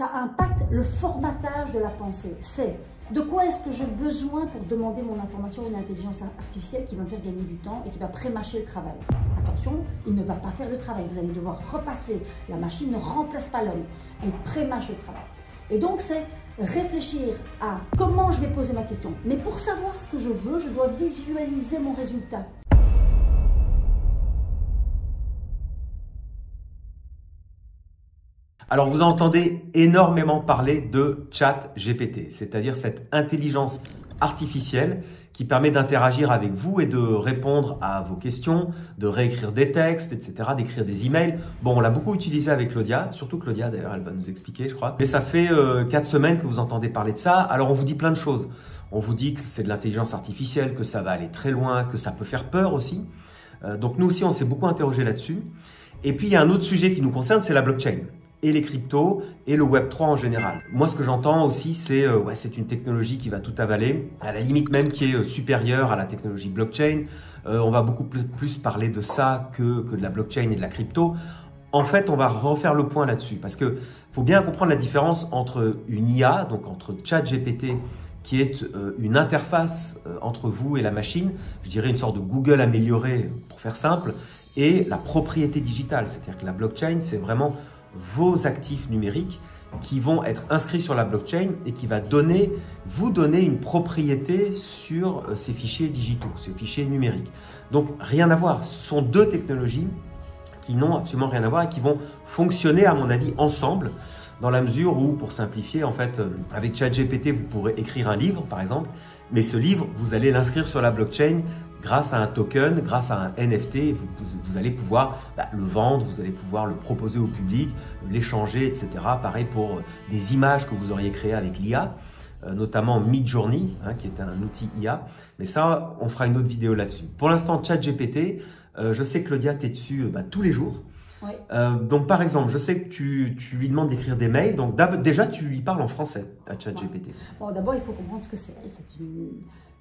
ça impacte le formatage de la pensée. C'est de quoi est-ce que j'ai besoin pour demander mon information à une intelligence artificielle qui va me faire gagner du temps et qui va pré-mâcher le travail. Attention, il ne va pas faire le travail. Vous allez devoir repasser. La machine ne remplace pas l'homme. Elle pré-mâche le travail. Et donc, c'est réfléchir à comment je vais poser ma question. Mais pour savoir ce que je veux, je dois visualiser mon résultat. Alors, vous entendez énormément parler de ChatGPT, c'est-à-dire cette intelligence artificielle qui permet d'interagir avec vous et de répondre à vos questions, de réécrire des textes, etc., d'écrire des emails. Bon, on l'a beaucoup utilisé avec Claudia, surtout Claudia d'ailleurs, elle va nous expliquer, je crois. Mais ça fait 4 semaines que vous entendez parler de ça. Alors, on vous dit plein de choses. On vous dit que c'est de l'intelligence artificielle, que ça va aller très loin, que ça peut faire peur aussi. Donc, nous aussi, on s'est beaucoup interrogé là-dessus. Et puis, il y a un autre sujet qui nous concerne, c'est la blockchain. Et les cryptos et le Web3 en général. Moi, ce que j'entends aussi, c'est c'est une technologie qui va tout avaler, à la limite même qui est supérieure à la technologie blockchain. On va beaucoup plus parler de ça que de la blockchain et de la crypto. En fait, on va refaire le point là-dessus parce que faut bien comprendre la différence entre une IA, donc entre ChatGPT, qui est une interface entre vous et la machine, je dirais une sorte de Google amélioré pour faire simple, et la propriété digitale. C'est-à-dire que la blockchain, c'est vraiment vos actifs numériques qui vont être inscrits sur la blockchain et qui va vous donner une propriété sur ces fichiers digitaux, ces fichiers numériques. Donc, rien à voir. Ce sont deux technologies qui n'ont absolument rien à voir et qui vont fonctionner, à mon avis, ensemble, dans la mesure où, pour simplifier, en fait, avec ChatGPT, vous pourrez écrire un livre, par exemple, mais ce livre, vous allez l'inscrire sur la blockchain grâce à un token, grâce à un NFT, vous allez pouvoir le vendre, vous allez pouvoir le proposer au public, l'échanger, etc. Pareil pour des images que vous auriez créées avec l'IA, notamment Midjourney, qui est un outil IA. Mais ça, on fera une autre vidéo là-dessus. Pour l'instant, ChatGPT, je sais que Claudia, tu es dessus tous les jours. Oui. Donc, par exemple, je sais que tu lui demandes d'écrire des mails. Donc, déjà, tu lui parles en français à ChatGPT. Ouais. Bon, d'abord, il faut comprendre ce que c'est. C'est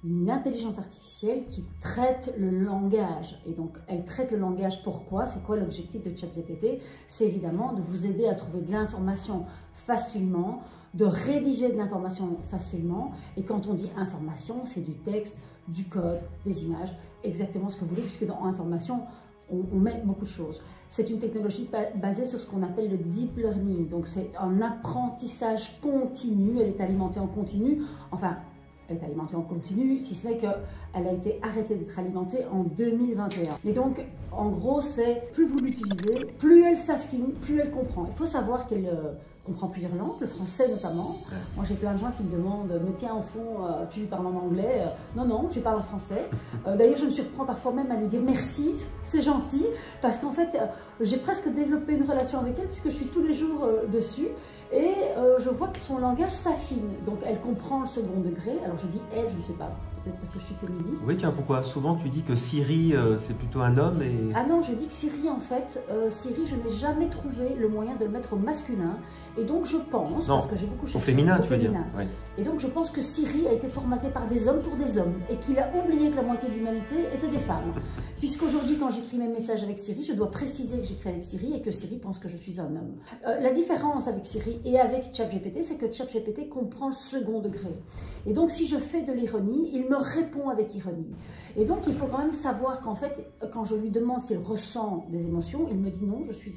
une intelligence artificielle qui traite le langage. Et donc, elle traite le langage. Pourquoi? C'est quoi l'objectif de ChatGPT? C'est évidemment de vous aider à trouver de l'information facilement, de rédiger de l'information facilement. Et quand on dit information, c'est du texte, du code, des images, exactement ce que vous voulez, puisque dans information, on met beaucoup de choses. C'est une technologie basée sur ce qu'on appelle le deep learning. Donc, c'est un apprentissage continu. Elle est alimentée en continu. Enfin, elle est alimentée en continu, si ce n'est qu'elle a été arrêtée d'être alimentée en 2021. Et donc, en gros, c'est plus vous l'utilisez, plus elle s'affine, plus elle comprend. Il faut savoir qu'elle comprend plusieurs langues, le français notamment. Ouais. Moi, j'ai plein de gens qui me demandent « Mais tiens, au fond, tu lui parles en anglais ?» Non, non, je parle en français. D'ailleurs, je me surprends parfois même à lui dire « Merci, c'est gentil », parce qu'en fait, j'ai presque développé une relation avec elle, puisque je suis tous les jours dessus. Et je vois que son langage s'affine. Donc, elle comprend le second degré. Alors, je dis « elle », je ne sais pas. Peut-être parce que je suis féministe. Oui, tiens, pourquoi? Souvent, tu dis que Siri, c'est plutôt un homme et... Ah non, je dis que Siri, en fait, Siri, je n'ai jamais trouvé le moyen de le mettre au masculin. Et donc, je pense, parce que j'ai beaucoup cherché... Au féminin, tu veux dire. Oui. Et donc, je pense que Siri a été formaté par des hommes pour des hommes. Et qu'il a oublié que la moitié de l'humanité était des femmes. Puisqu'aujourd'hui, quand j'écris mes messages avec Siri, je dois préciser que j'écris avec Siri et que Siri pense que je suis un homme. La différence avec Siri et avec ChatGPT, c'est que ChatGPT comprend le second degré. Et donc, si je fais de l'ironie, il me répond avec ironie. Et donc, il faut quand même savoir qu'en fait, quand je lui demande s'il ressent des émotions, il me dit non, je suis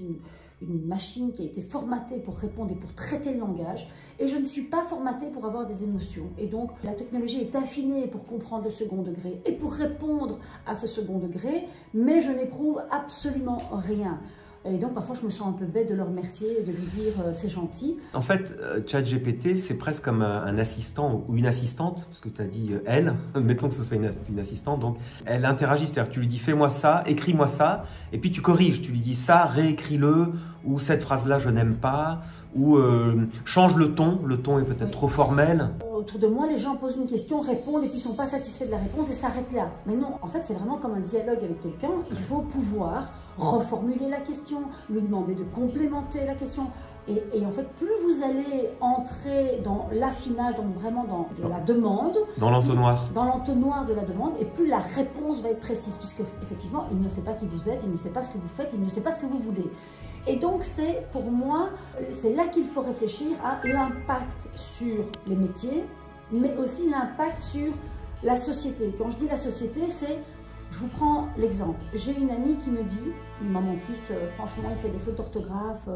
une machine qui a été formatée pour répondre et pour traiter le langage, et je ne suis pas formatée pour avoir des émotions. Et donc, la technologie est affinée pour comprendre le second degré et pour répondre à ce second degré, mais je n'éprouve absolument rien. Et donc, parfois, je me sens un peu bête de le remercier et de lui dire c'est gentil. En fait, ChatGPT, c'est presque comme un assistant ou une assistante, parce que tu as dit elle, mettons que ce soit une assistante, donc elle interagit, c'est-à-dire que tu lui dis fais-moi ça, écris-moi ça, et puis tu corriges, tu lui dis ça, réécris-le, ou cette phrase-là, je n'aime pas, ou change le ton est peut-être trop formel. Autour de moi, les gens posent une question, répondent et puis ils ne sont pas satisfaits de la réponse et s'arrêtent là. Mais non, en fait, c'est vraiment comme un dialogue avec quelqu'un. Il faut pouvoir reformuler la question, lui demander de complémenter la question. Et en fait, plus vous allez entrer dans l'affinage, donc vraiment dans la demande, dans l'entonnoir. Dans l'entonnoir de la demande, et plus la réponse va être précise, puisque effectivement, il ne sait pas qui vous êtes, il ne sait pas ce que vous faites, il ne sait pas ce que vous voulez. Et donc c'est pour moi, c'est là qu'il faut réfléchir à l'impact sur les métiers, mais aussi l'impact sur la société. Quand je dis la société, c'est, je vous prends l'exemple. J'ai une amie qui me dit, mon fils, franchement, il fait des fautes d'orthographe,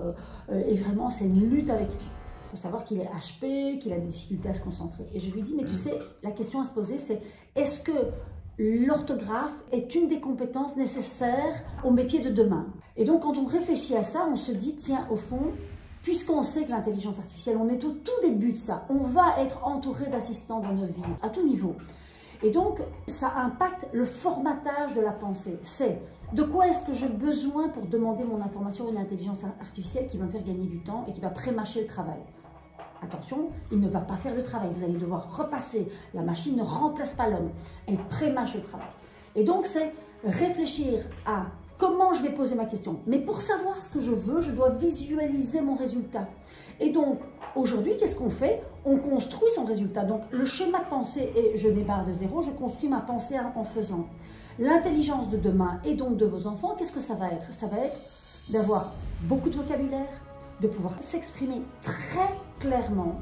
et vraiment, c'est une lutte avec lui. Il faut savoir qu'il est HP, qu'il a des difficultés à se concentrer. Et je lui dis, mais tu sais, la question à se poser, c'est est-ce que l'orthographe est une des compétences nécessaires au métier de demain? Et donc, quand on réfléchit à ça, on se dit, tiens, au fond, puisqu'on sait que l'intelligence artificielle, on est au tout début de ça, on va être entouré d'assistants dans nos vies, à tout niveau. Et donc, ça impacte le formatage de la pensée. C'est de quoi est-ce que j'ai besoin pour demander mon information à une intelligence artificielle qui va me faire gagner du temps et qui va pré-mâcher le travail. Attention, il ne va pas faire le travail. Vous allez devoir repasser. La machine ne remplace pas l'homme. Elle pré-mâche le travail. Et donc, c'est réfléchir à comment je vais poser ma question. Mais pour savoir ce que je veux, je dois visualiser mon résultat. Et donc, aujourd'hui, qu'est-ce qu'on fait? On construit son résultat. Donc, le schéma de pensée est, je démarre de zéro, je construis ma pensée en faisant. L'intelligence de demain et donc de vos enfants, qu'est-ce que ça va être? Ça va être d'avoir beaucoup de vocabulaire, de pouvoir s'exprimer très clairement,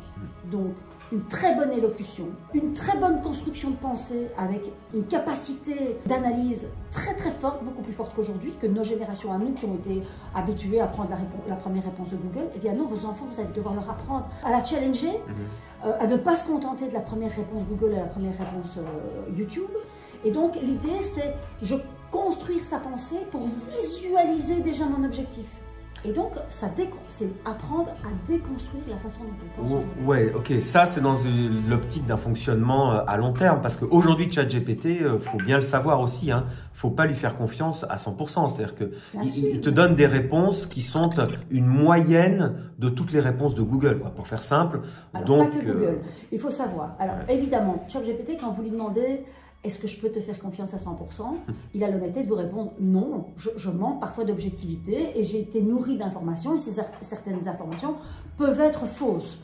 donc une très bonne élocution, une très bonne construction de pensée avec une capacité d'analyse très très forte, beaucoup plus forte qu'aujourd'hui, que nos générations à nous qui ont été habituées à prendre la première réponse de Google. Eh bien non, vos enfants, vous allez devoir leur apprendre à la challenger, à ne pas se contenter de la première réponse Google et la première réponse YouTube. Et donc l'idée c'est, je construire sa pensée pour visualiser déjà mon objectif. Et donc, c'est apprendre à déconstruire la façon dont on pense aujourd'hui. Ouais, ok, ça c'est dans l'optique d'un fonctionnement à long terme, parce qu'aujourd'hui ChatGPT, faut bien le savoir aussi, hein, faut pas lui faire confiance à 100%, c'est-à-dire qu'il te donne des réponses qui sont une moyenne de toutes les réponses de Google, quoi, pour faire simple. Alors, donc, pas que Google, il faut savoir. Alors, évidemment, ChatGPT, quand vous lui demandez est-ce que je peux te faire confiance à 100%, il a l'honnêteté de vous répondre non, je manque parfois d'objectivité et j'ai été nourri d'informations et certaines informations peuvent être fausses.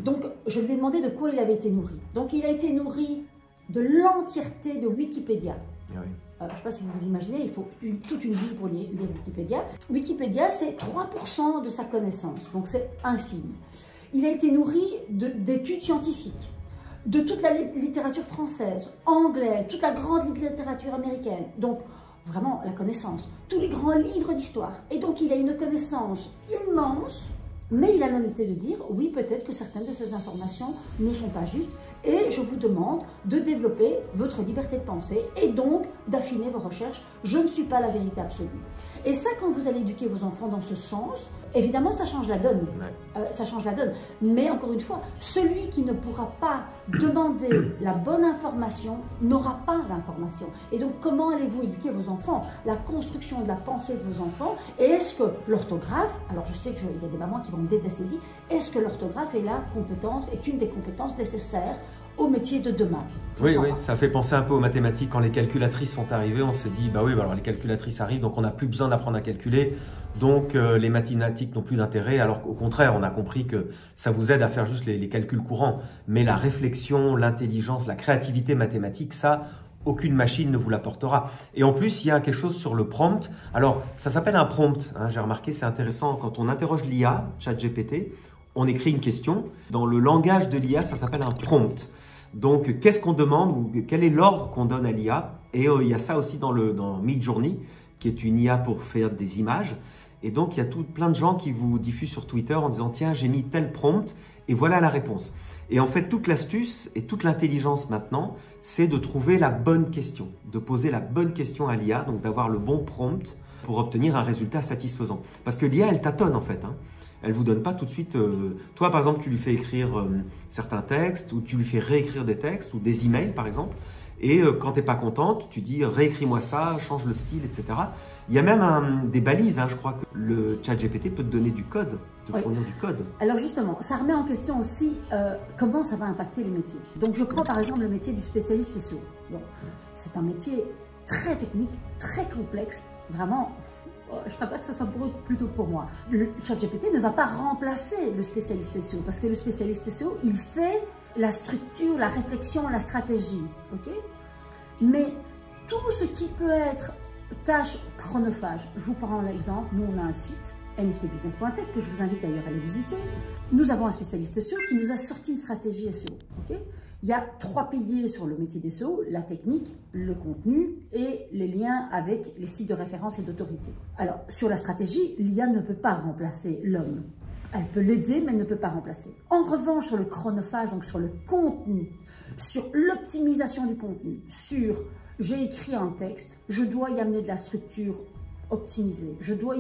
Donc, je lui ai demandé de quoi il avait été nourri. Donc, il a été nourri de l'entièreté de Wikipédia. oui. Je ne sais pas si vous vous imaginez, il faut toute une vie pour lire Wikipédia. Wikipédia, c'est 3% de sa connaissance, donc c'est infime. Il a été nourri d'études scientifiques, de toute la littérature française, anglaise, toute la grande littérature américaine. Donc, vraiment, la connaissance. Tous les grands livres d'histoire. Et donc, il a une connaissance immense, mais il a l'honnêteté de dire, oui, peut-être que certaines de ces informations ne sont pas justes, et je vous demande de développer votre liberté de penser, et donc d'affiner vos recherches. Je ne suis pas la vérité absolue. Et ça, quand vous allez éduquer vos enfants dans ce sens, évidemment, ça change la donne. Ça change la donne. Mais encore une fois, celui qui ne pourra pas demander la bonne information n'aura pas l'information. Et donc, comment allez-vous éduquer vos enfants? La construction de la pensée de vos enfants. Et est-ce que l'orthographe, alors je sais qu'il y a des mamans qui vont me détester ici, est-ce que l'orthographe est une des compétences nécessaires au métier de demain? Oui, ça fait penser un peu aux mathématiques. Quand les calculatrices sont arrivées, on s'est dit, bah oui, alors les calculatrices arrivent, donc on n'a plus besoin d'apprendre à calculer, donc les mathématiques n'ont plus d'intérêt, alors qu'au contraire, on a compris que ça vous aide à faire juste les calculs courants. Mais la réflexion, l'intelligence, la créativité mathématique, ça, aucune machine ne vous l'apportera. Et en plus, il y a quelque chose sur le prompt. Alors, ça s'appelle un prompt, hein, j'ai remarqué, c'est intéressant, quand on interroge l'IA, ChatGPT, on écrit une question. Dans le langage de l'IA, ça s'appelle un prompt. Donc, qu'est-ce qu'on demande ou quel est l'ordre qu'on donne à l'IA? Et il y a ça aussi dans Midjourney, qui est une IA pour faire des images. Et donc, il y a plein de gens qui vous diffusent sur Twitter en disant « Tiens, j'ai mis tel prompt et voilà la réponse ». Et en fait, toute l'astuce et toute l'intelligence maintenant, c'est de trouver la bonne question, de poser la bonne question à l'IA, donc d'avoir le bon prompt pour obtenir un résultat satisfaisant. Parce que l'IA, elle tâtonne en fait, hein. Elle ne vous donne pas tout de suite… toi, par exemple, tu lui fais écrire certains textes ou tu lui fais réécrire des textes ou des emails, par exemple. Et quand tu n'es pas contente, tu dis « réécris-moi ça, change le style, etc. » Il y a même des balises, hein, je crois que le ChatGPT peut te donner du code, te fournir du code. Alors justement, ça remet en question aussi comment ça va impacter les métiers. Donc je prends par exemple le métier du spécialiste SEO. Bon, c'est un métier très technique, très complexe, vraiment… Je préfère que ce soit plutôt pour moi. Le ChatGPT ne va pas remplacer le spécialiste SEO parce que le spécialiste SEO, il fait la structure, la réflexion, la stratégie. Okay? Mais tout ce qui peut être tâche chronophage, je vous prends l'exemple, nous on a un site nftbusiness.tech, que je vous invite d'ailleurs à aller visiter, nous avons un spécialiste SEO qui nous a sorti une stratégie SEO. Okay, il y a 3 piliers sur le métier des SEO, la technique, le contenu et les liens avec les sites de référence et d'autorité. Alors, sur la stratégie, l'IA ne peut pas remplacer l'homme. Elle peut l'aider, mais elle ne peut pas remplacer. En revanche, sur le chronophage, donc sur le contenu, sur l'optimisation du contenu, sur j'ai écrit un texte, je dois y amener de la structure optimisée, je dois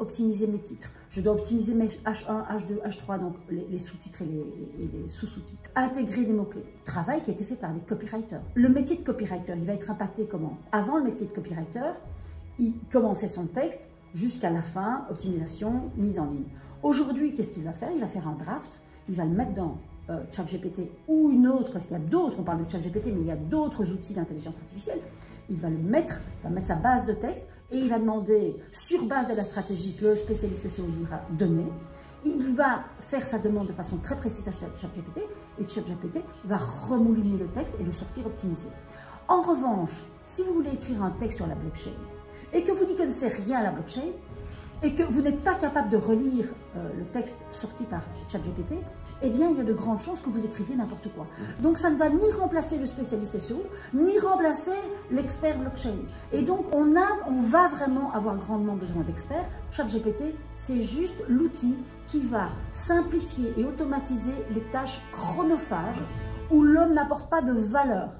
optimiser mes titres, je dois optimiser mes H1, H2, H3, donc les sous-titres et les sous-sous-titres. Intégrer des mots-clés. Travail qui a été fait par des copywriters. Le métier de copywriter, il va être impacté comment? Avant le métier de copywriter, il commençait son texte jusqu'à la fin, optimisation, mise en ligne. Aujourd'hui, qu'est-ce qu'il va faire? Il va faire un draft, il va le mettre dans ChatGPT ou une autre, parce qu'il y a d'autres, on parle de ChatGPT, mais il y a d'autres outils d'intelligence artificielle. Il va mettre sa base de texte et il va demander, sur base de la stratégie que le spécialiste SEO lui aura donnée, il va faire sa demande de façon très précise à ChatGPT et ChatGPT va remouliner le texte et le sortir optimisé. En revanche, si vous voulez écrire un texte sur la blockchain et que vous n'y connaissez rien à la blockchain, et que vous n'êtes pas capable de relire le texte sorti par ChatGPT, eh bien, il y a de grandes chances que vous écriviez n'importe quoi. Donc, ça ne va ni remplacer le spécialiste SEO, ni remplacer l'expert blockchain. Et donc, on va vraiment avoir grandement besoin d'experts. ChatGPT, c'est juste l'outil qui va simplifier et automatiser les tâches chronophages où l'homme n'apporte pas de valeur.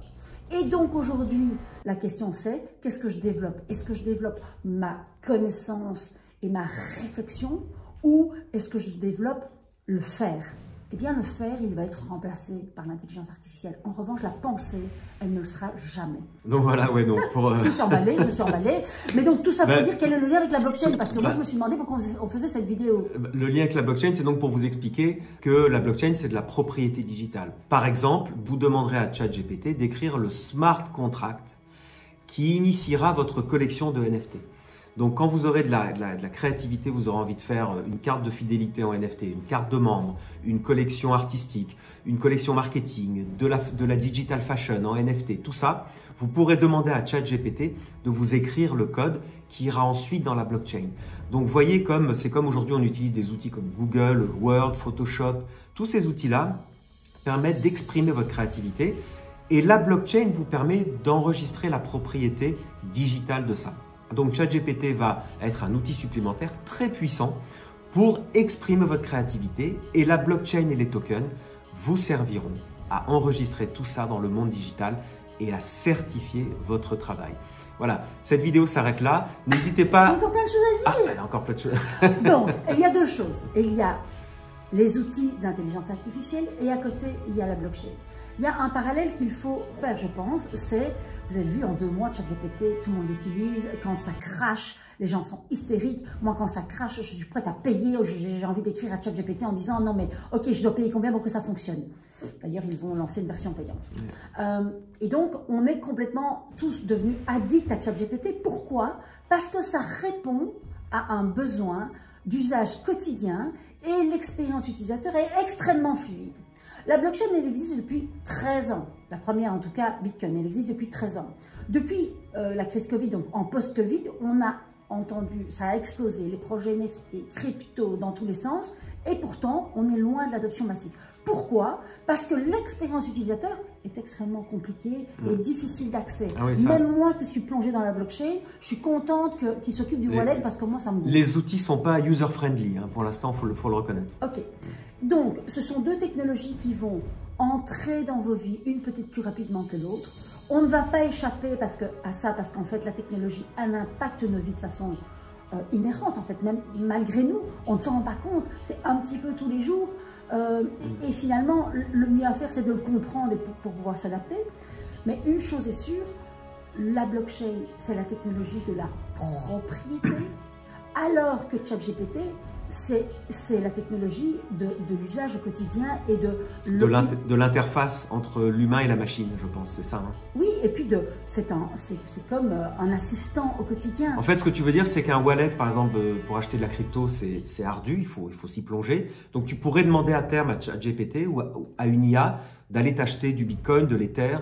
Et donc, aujourd'hui, la question c'est, qu'est-ce que je développe? Est-ce que je développe ma connaissance et ma réflexion, ou est-ce que je développe le faire? Eh bien, le faire, il va être remplacé par l'intelligence artificielle. En revanche, la pensée, elle ne le sera jamais. Donc voilà, ouais, donc pour... Je me suis emballée. Mais donc, tout ça pour dire quel est le lien avec la blockchain, parce que moi, je me suis demandé pourquoi on faisait cette vidéo. Le lien avec la blockchain, c'est donc pour vous expliquer que la blockchain, c'est de la propriété digitale. Par exemple, vous demanderez à ChatGPT d'écrire le smart contract qui initiera votre collection de NFT. Donc, quand vous aurez de la créativité, vous aurez envie de faire une carte de fidélité en NFT, une carte de membre, une collection artistique, une collection marketing, de la digital fashion en NFT, tout ça, vous pourrez demander à ChatGPT de vous écrire le code qui ira ensuite dans la blockchain. Donc, vous voyez, c'est comme aujourd'hui, on utilise des outils comme Google, Word, Photoshop. Tous ces outils-là permettent d'exprimer votre créativité et la blockchain vous permet d'enregistrer la propriété digitale de ça. Donc, ChatGPT va être un outil supplémentaire très puissant pour exprimer votre créativité et la blockchain et les tokens vous serviront à enregistrer tout ça dans le monde digital et à certifier votre travail. Voilà, cette vidéo s'arrête là. N'hésitez pas… Il y a encore plein de choses à dire. Il y a encore plein de choses. Donc, il y a deux choses. Il y a les outils d'intelligence artificielle et à côté, il y a la blockchain. Il y a un parallèle qu'il faut faire, je pense, c'est… Vous avez vu, en 2 mois, ChatGPT, tout le monde l'utilise. Quand ça crache, les gens sont hystériques. Moi, quand ça crache, je suis prête à payer. J'ai envie d'écrire à ChatGPT en disant « Non, mais ok, je dois payer combien pour que ça fonctionne ?» D'ailleurs, ils vont lancer une version payante. Et donc, on est complètement tous devenus addicts à ChatGPT. Pourquoi? Parce que ça répond à un besoin d'usage quotidien et l'expérience utilisateur est extrêmement fluide. La blockchain, elle existe depuis 13 ans. La première, en tout cas, Bitcoin, elle existe depuis 13 ans. Depuis la crise Covid, donc en post-Covid, on a entendu, ça a explosé, les projets NFT, crypto, dans tous les sens. Et pourtant, on est loin de l'adoption massive. Pourquoi? Parce que l'expérience utilisateur est extrêmement compliquée et difficile d'accès. Ah oui, même moi qui suis plongée dans la blockchain, je suis contente qu'il s'occupe du wallet parce que moi, ça me gonfle. Les outils ne sont pas user-friendly, hein, pour l'instant, il faut le reconnaître. Ok. Donc, ce sont 2 technologies qui vont entrer dans vos vies, une peut-être plus rapidement que l'autre. On ne va pas échapper à ça parce qu'en fait, la technologie, elle impacte nos vies de façon inhérente, en fait, même malgré nous. On ne s'en rend pas compte, c'est un petit peu tous les jours. Et finalement, le mieux à faire, c'est de le comprendre et pour pouvoir s'adapter. Mais une chose est sûre, la blockchain, c'est la technologie de la propriété, alors que ChatGPT, c'est la technologie de l'usage au quotidien et de l'interface entre l'humain et la machine, je pense, c'est ça. Hein. Oui, et puis c'est comme un assistant au quotidien. En fait, ce que tu veux dire, c'est qu'un wallet, par exemple, pour acheter de la crypto, c'est ardu, il faut s'y plonger. Donc, tu pourrais demander à terme à ChatGPT ou à une IA d'aller t'acheter du Bitcoin, de l'Ether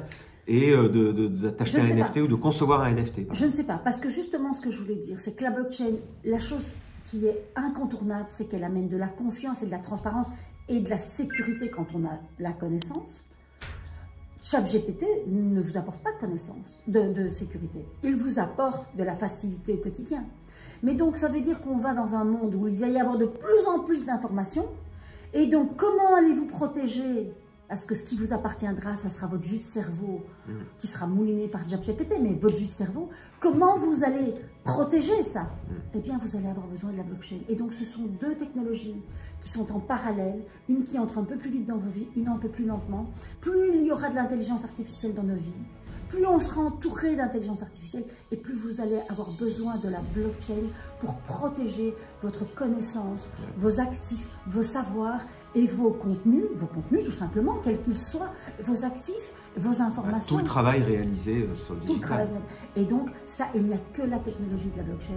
et de t'acheter un NFT ou de concevoir un NFT. Je ne sais pas, parce que justement, ce que je voulais dire, c'est que la blockchain, la chose qui est incontournable, c'est qu'elle amène de la confiance et de la transparence et de la sécurité quand on a la connaissance. ChatGPT ne vous apporte pas de connaissance, de sécurité. Il vous apporte de la facilité au quotidien. Mais donc, ça veut dire qu'on va dans un monde où il va y avoir de plus en plus d'informations. Et donc, comment allez-vous protéger? Parce que ce qui vous appartiendra, ça sera votre jus de cerveau qui sera mouliné par ChatGPT, mais votre jus de cerveau, comment vous allez protéger ça? Eh bien, vous allez avoir besoin de la blockchain. Et donc, ce sont deux technologies qui sont en parallèle, une qui entre un peu plus vite dans vos vies, une un peu plus lentement. Plus il y aura de l'intelligence artificielle dans nos vies, plus on sera entouré d'intelligence artificielle et plus vous allez avoir besoin de la blockchain pour protéger votre connaissance, vos actifs, vos savoirs et vos contenus tout simplement, quels qu'ils soient, vos actifs, vos informations. Tout le travail réalisé sur le digital. Et donc, ça, il n'y a que la technologie de la blockchain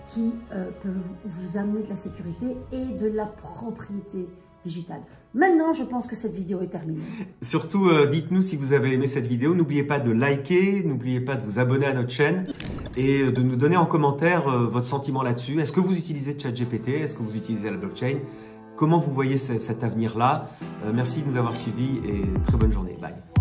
qui peut vous amener de la sécurité et de la propriété digitale. Maintenant, je pense que cette vidéo est terminée. Surtout, dites-nous si vous avez aimé cette vidéo. N'oubliez pas de liker, n'oubliez pas de vous abonner à notre chaîne et de nous donner en commentaire votre sentiment là-dessus. Est-ce que vous utilisez ChatGPT? Est-ce que vous utilisez la blockchain? Comment vous voyez cet avenir-là? Merci de nous avoir suivis et très bonne journée. Bye.